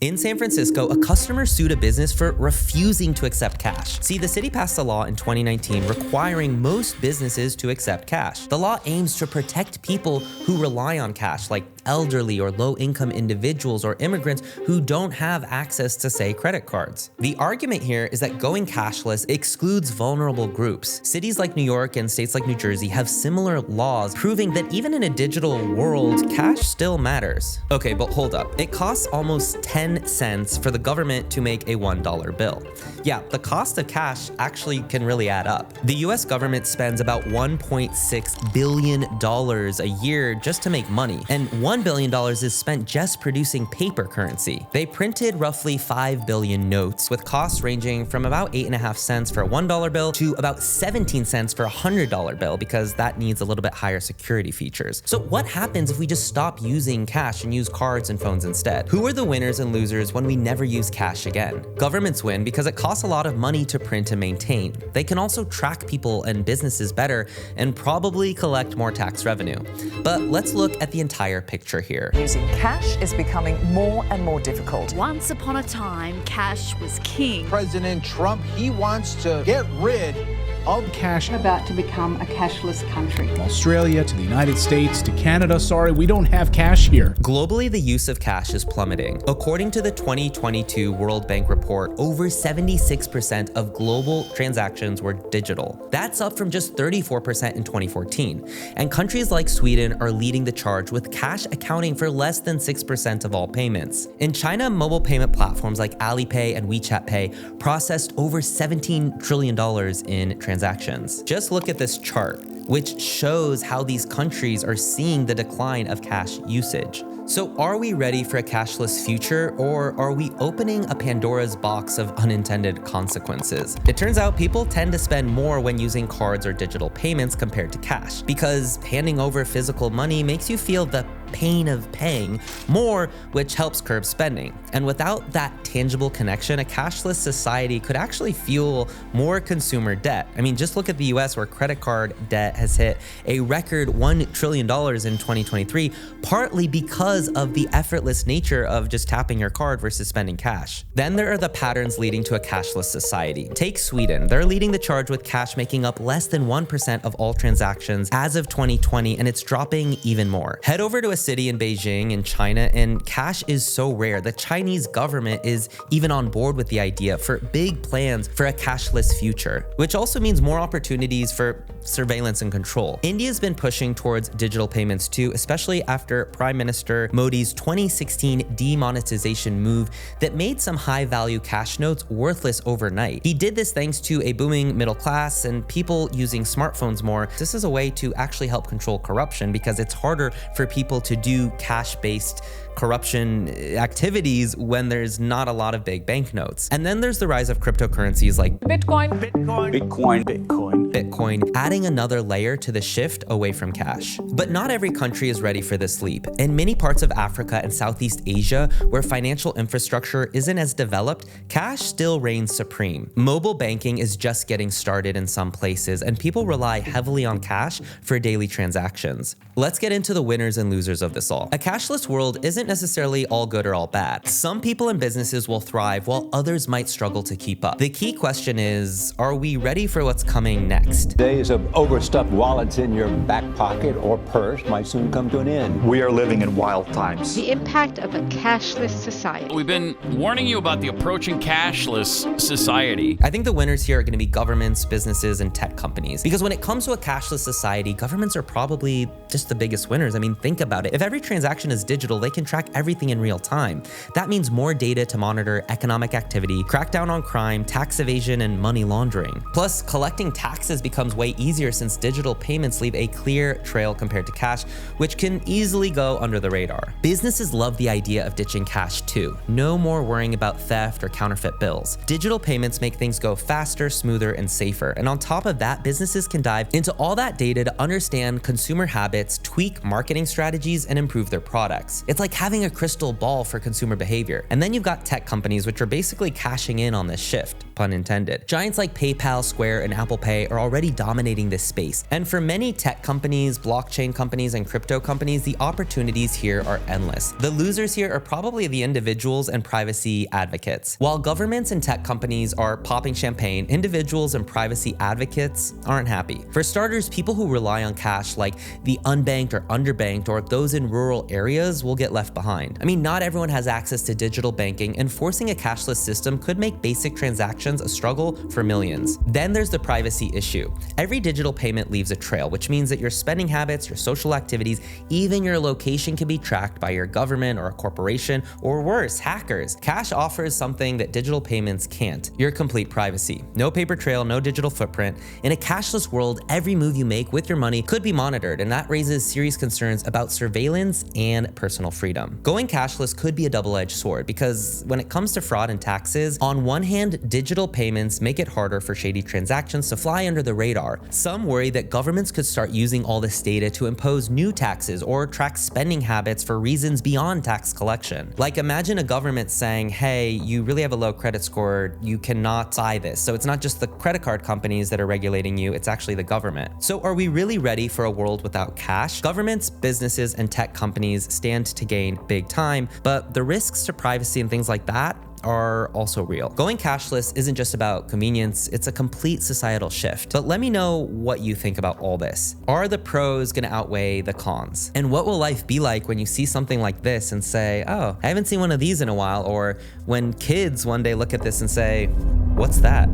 In San Francisco, a customer sued a business for refusing to accept cash. See, the city passed a law in 2019 requiring most businesses to accept cash. The law aims to protect people who rely on cash, like elderly or low-income individuals or immigrants who don't have access to, say, credit cards. The argument here is that going cashless excludes vulnerable groups. Cities like New York and states like New Jersey have similar laws proving that even in a digital world, cash still matters. Okay, but hold up. It costs almost 10 cents for the government to make a $1 bill. Yeah, the cost of cash actually can really add up. The US government spends about $1.6 billion a year just to make money, and $1 billion is spent just producing paper currency. They printed roughly 5 billion notes, with costs ranging from about 8.5 cents for a $1 bill to about 17 cents for a $100 bill, because that needs a little bit higher security features. So what happens if we just stop using cash and use cards and phones instead? Who are the winners and losers when we never use cash again? Governments win because it costs a lot of money to print and maintain. They can also track people and businesses better and probably collect more tax revenue. But let's look at the entire picture here. Using cash is becoming more and more difficult. Once upon a time, cash was king. President Trump, he wants to get rid of cash. About to become a cashless country. Australia to the United States to Canada, sorry, we don't have cash here. Globally, the use of cash is plummeting. According to the 2022 World Bank report, over 76% of global transactions were digital. That's up from just 34% in 2014. And countries like Sweden are leading the charge, with cash accounting for less than 6% of all payments. In China, mobile payment platforms like Alipay and WeChat Pay processed over $17 trillion in transactions. Just look at this chart, which shows how these countries are seeing the decline of cash usage. So are we ready for a cashless future, or are we opening a Pandora's box of unintended consequences? It turns out people tend to spend more when using cards or digital payments compared to cash, because handing over physical money makes you feel the pain of paying more, which helps curb spending. And without that tangible connection, a cashless society could actually fuel more consumer debt. I mean, just look at the US, where credit card debt has hit a record $1 trillion in 2023, partly because of the effortless nature of just tapping your card versus spending cash. Then there are the patterns leading to a cashless society. Take Sweden. They're leading the charge, with cash making up less than 1% of all transactions as of 2020, and it's dropping even more. Head over to a city in Beijing in China, and cash is so rare the Chinese government is even on board with the idea for big plans for a cashless future, which also means more opportunities for surveillance and control. India's been pushing towards digital payments too, especially after Prime Minister Modi's 2016 demonetization move that made some high-value cash notes worthless overnight. He did this thanks to a booming middle class and people using smartphones more. This is a way to actually help control corruption, because it's harder for people to do cash-based corruption activities when there's not a lot of big banknotes. And then there's the rise of cryptocurrencies like Bitcoin, adding another layer to the shift away from cash. But not every country is ready for this leap. In many parts of Africa and Southeast Asia, where financial infrastructure isn't as developed, cash still reigns supreme. Mobile banking is just getting started in some places, and people rely heavily on cash for daily transactions. Let's get into the winners and losers of this all. A cashless world isn't necessarily all good or all bad. Some people and businesses will thrive, while others might struggle to keep up. The key question is, are we ready for what's coming next? Days of overstuffed wallets in your back pocket or purse might soon come to an end. We are living in wild times. The impact of a cashless society. We've been warning you about the approaching cashless society. I think the winners here are going to be governments, businesses, and tech companies. Because when it comes to a cashless society, governments are probably just the biggest winners. I mean, think about it. If every transaction is digital, they can track everything in real time. That means more data to monitor economic activity, crack down on crime, tax evasion, and money laundering. Plus, collecting taxes becomes way easier since digital payments leave a clear trail compared to cash, which can easily go under the radar. Businesses love the idea of ditching cash too. No more worrying about theft or counterfeit bills. Digital payments make things go faster, smoother, and safer. And on top of that, businesses can dive into all that data to understand consumer habits, tweak marketing strategies, and improve their products. It's like having a crystal ball for consumer behavior. And then you've got tech companies, which are basically cashing in on this shift. pun intended. Giants like PayPal, Square, and Apple Pay are already dominating this space. And for many tech companies, blockchain companies, and crypto companies, the opportunities here are endless. The losers here are probably the individuals and privacy advocates. While governments and tech companies are popping champagne, individuals and privacy advocates aren't happy. For starters, people who rely on cash, like the unbanked or underbanked, or those in rural areas, will get left behind. I mean, not everyone has access to digital banking, and forcing a cashless system could make basic transactions a struggle for millions. Then there's the privacy issue. Every digital payment leaves a trail, which means that your spending habits, your social activities, even your location can be tracked by your government or a corporation, or worse, hackers. Cash offers something that digital payments can't: your complete privacy. No paper trail, no digital footprint. In a cashless world, every move you make with your money could be monitored, and that raises serious concerns about surveillance and personal freedom. Going cashless could be a double-edged sword, because when it comes to fraud and taxes, on one hand, digital payments make it harder for shady transactions to fly under the radar. Some worry that governments could start using all this data to impose new taxes or track spending habits for reasons beyond tax collection. Like, imagine a government saying, hey, you really have a low credit score, you cannot buy this. So it's not just the credit card companies that are regulating you, it's actually the government. So are we really ready for a world without cash? Governments, businesses, and tech companies stand to gain big time, but the risks to privacy and things like that are also real. Going cashless isn't just about convenience, it's a complete societal shift. But let me know what you think about all this. Are the pros gonna outweigh the cons? And what will life be like when you see something like this and say, oh, I haven't seen one of these in a while, or when kids one day look at this and say, what's that?